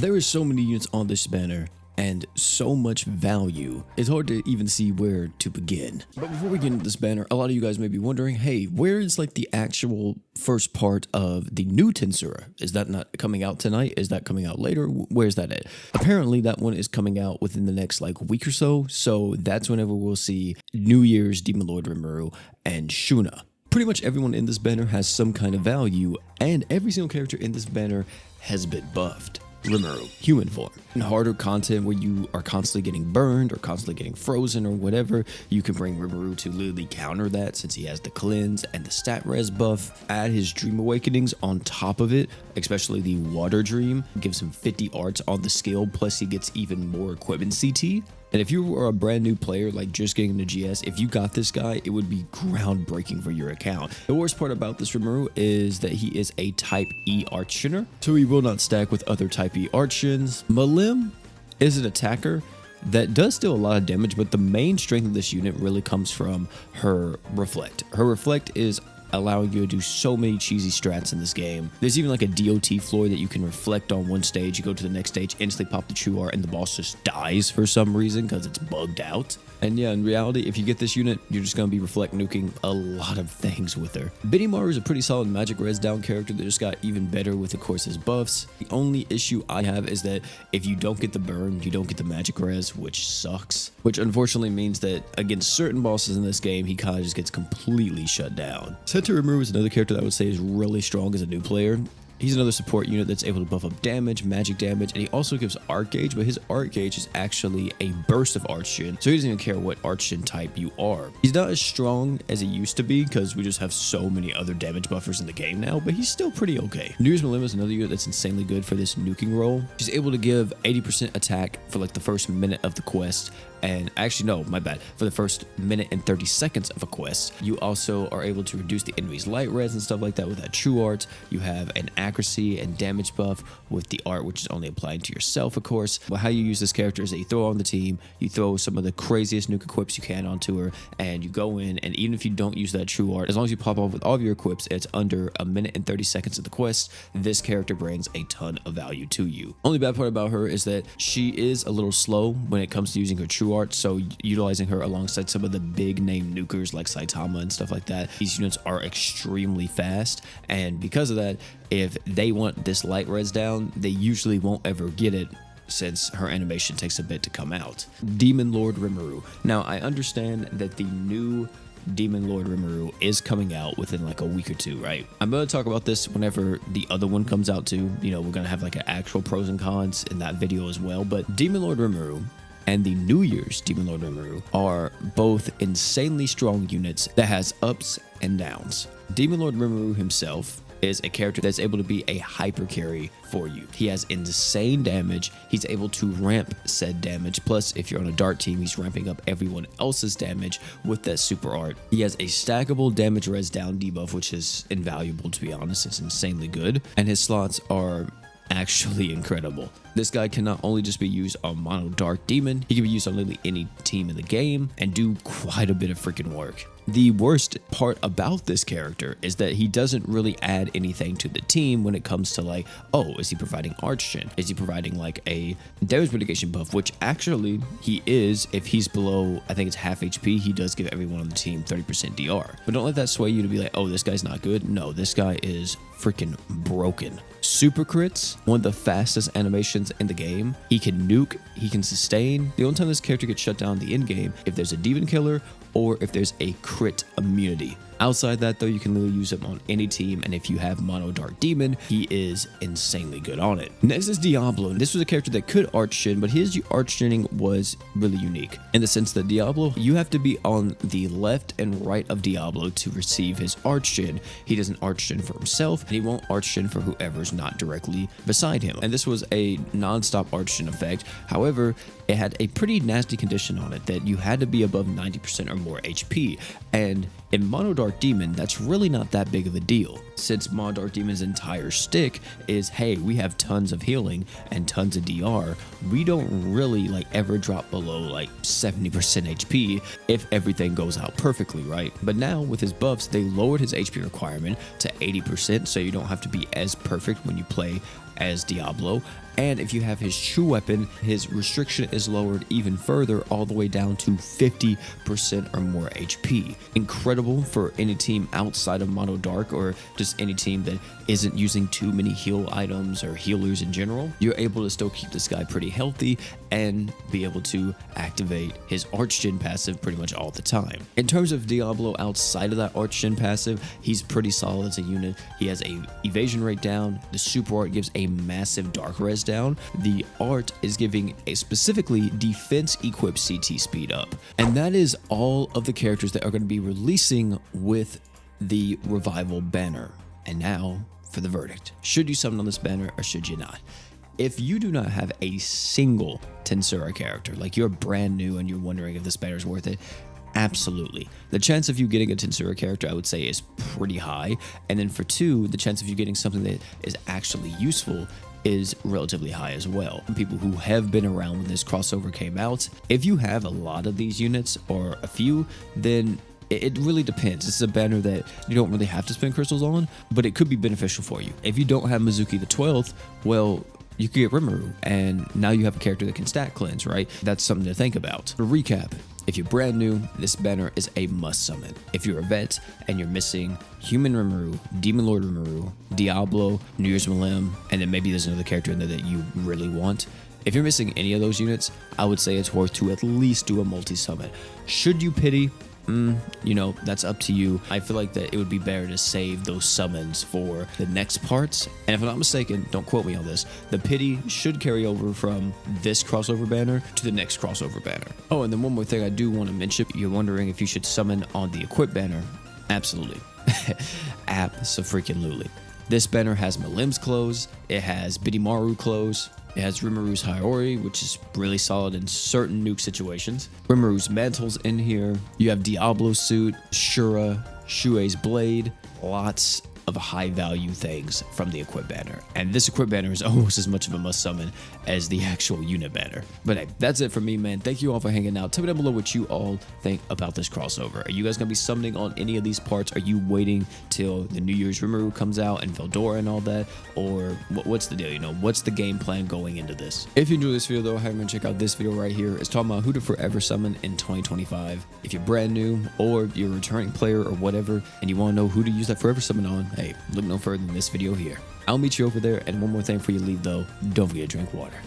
There is so many units on this banner and so much value, it's hard to even see where to begin. But before we get into this banner, a lot of you guys may be wondering, hey, where is like the actual first part of the new Tensura? Is that not coming out tonight? Is that coming out later? Where's that at? Apparently that one is coming out within the next like week or so, so that's whenever we'll see New Year's Demon Lord Rimu and Shuna. Pretty much everyone in this banner has some kind of value, and every single character in this banner has been buffed. Rimu, human form. In harder content where you are constantly getting burned or constantly getting frozen or whatever, you can bring Rimu to literally counter that since he has the cleanse and the stat res buff. Add his dream awakenings on top of it, especially the water dream, gives him 50 arts on the skill, plus he gets even more equipment CT. And if you are a brand new player, like just getting into GS, if you got this guy, it would be groundbreaking for your account. The worst part about this Rimu is that he is a type E archiner, so he will not stack with other type E archons. Milim is an attacker that does still a lot of damage, but the main strength of this unit really comes from her reflect. Her reflect is allowing you to do so many cheesy strats in this game. There's even like a DOT floor that you can reflect on one stage, you go to the next stage, instantly pop the true art, and the boss just dies for some reason because it's bugged out. And yeah, in reality, if you get this unit, you're just going to be reflect nuking a lot of things with her. Benimar is a pretty solid magic res down character that just got even better with, of course, his buffs. The only issue I have is that if you don't get the burn, you don't get the magic res, which sucks. Which unfortunately means that against certain bosses in this game, he kind of just gets completely shut down. Rimu is another character that I would say is really strong as a new player. He's another support unit that's able to buff up damage, magic damage, and he also gives art gauge, but his art gauge is actually a burst of archgen, so he doesn't even care what archgen type you are. He's not as strong as he used to be because we just have so many other damage buffers in the game now, but he's still pretty okay. New Year's Milim is another unit that's insanely good for this nuking role. She's able to give 80% attack for like the first minute of the quest, and actually no, my bad, for the first minute and 30 seconds of a quest. You also are able to reduce the enemy's light res and stuff like that with that true art. You have an accuracy and damage buff with the art, which is only applied to yourself, of course. But how you use this character is that you throw on the team, you throw some of the craziest nuke equips you can onto her, and you go in, and even if you don't use that true art, as long as you pop off with all of your equips, it's under a minute and 30 seconds of the quest, this character brings a ton of value to you. Only bad part about her is that she is a little slow when it comes to using her true art, so utilizing her alongside some of the big name nukers like Saitama and stuff like that, these units are extremely fast, and because of that, if they want this light res down, they usually won't ever get it since her animation takes a bit to come out. Demon Lord Rimu. Now, I understand that the new Demon Lord Rimu is coming out within like a week or two, right? I'm going to talk about this whenever the other one comes out too. You know, we're going to have like an actual pros and cons in that video as well, but Demon Lord Rimu and the New Year's Demon Lord Rimu are both insanely strong units that has ups and downs. Demon Lord Rimu himself is a character that's able to be a hyper carry for you. He has insane damage. He's able to ramp said damage. Plus, if you're on a dart team, he's ramping up everyone else's damage with that super art. He has a stackable damage res down debuff, which is invaluable, to be honest. It's insanely good. And his slots are actually incredible. This guy can not only just be used on mono dark demon, he can be used on literally any team in the game and do quite a bit of freaking work. The worst part about this character is that he doesn't really add anything to the team when it comes to like, oh, is he providing archgen? Is he providing like a damage mitigation buff? Which actually he is. If he's below, I think it's half HP, he does give everyone on the team 30% DR. But don't let that sway you to be like, oh, this guy's not good. No, this guy is freaking broken. Super crits, one of the fastest animations in the game. He can nuke, he can sustain. The only time this character gets shut down in the end game, if there's a demon killer or if there's a crit immunity. Outside that though, you can literally use him on any team, and if you have mono dark demon, he is insanely good on it. Next is Diablo, and this was a character that could archgen, but his archgening was really unique in the sense that Diablo, you have to be on the left and right of Diablo to receive his archgen. He doesn't archgen for himself, and he won't archgen for whoever's not directly beside him. And this was a non-stop archgen effect. However, it had a pretty nasty condition on it that you had to be above 90% or more HP, and In Mono Dark Demon, that's really not that big of a deal, since Mono Dark Demon's entire shtick is, hey, we have tons of healing and tons of DR. We don't really like ever drop below like 70% HP if everything goes out perfectly, right? But now with his buffs, they lowered his HP requirement to 80%, so you don't have to be as perfect when you play as Diablo. And if you have his true weapon, his restriction is lowered even further, all the way down to 50% or more HP. Incredible for any team outside of Mono Dark, or just any team that isn't using too many heal items or healers in general. You're able to still keep this guy pretty healthy and be able to activate his Archgen passive pretty much all the time. In terms of Diablo outside of that Archgen passive, he's pretty solid as a unit. He has a evasion rate down, the super art gives a massive dark res down, the art is giving a specifically defense equip CT speed up. And that is all of the characters that are going to be releasing with the revival banner. And now for the verdict. Should you summon on this banner or should you not? If you do not have a single Tensura character, like you're brand new and you're wondering if this banner is worth it, absolutely. The chance of you getting a Tensura character, I would say, is pretty high. And then for two, the chance of you getting something that is actually useful is relatively high as well. People who have been around when this crossover came out, if you have a lot of these units or a few, then it really depends. This is a banner that you don't really have to spend crystals on, but it could be beneficial for you. If you don't have Mizuki the 12th, well, you could get Rimu, and now you have a character that can stat cleanse, right? That's something to think about. To recap, if you're brand new, this banner is a must summon. If you're a vet and you're missing Human Rimu, Demon Lord Rimu, Diablo, New Year's Milim, and then maybe there's another character in there that you really want, if you're missing any of those units, I would say it's worth to at least do a multi-summon. Should you pity? You know, that's up to you. I feel like that it would be better to save those summons for the next parts. And if I'm not mistaken, don't quote me on this, the pity should carry over from this crossover banner to the next crossover banner. Oh, and then one more thing I do want to mention. You're wondering if you should summon on the equip banner. Absolutely. Abso-freaking-lutely. This banner has Milim's clothes, it has Benimaru clothes, it has Rimuru's Haiori, which is really solid in certain nuke situations. Rimuru's mantle's in here. You have Diablo's suit, Shura, Shuei's blade, lots of high value things from the equip banner. And this equip banner is almost as much of a must summon as the actual unit banner. But hey, that's it for me, man. Thank you all for hanging out. Tell me down below what you all think about this crossover. Are you guys gonna be summoning on any of these parts? Are you waiting till the New Year's Rimuru comes out and Veldora and all that? Or what's the deal? You know, what's the game plan going into this? If you enjoyed this video though, have a check out this video right here. It's talking about who to forever summon in 2025. If you're brand new or you're a returning player or whatever, and you want to know who to use that forever summon on, hey, look no further than this video here. I'll meet you over there, and one more thing before you leave though, don't forget to drink water.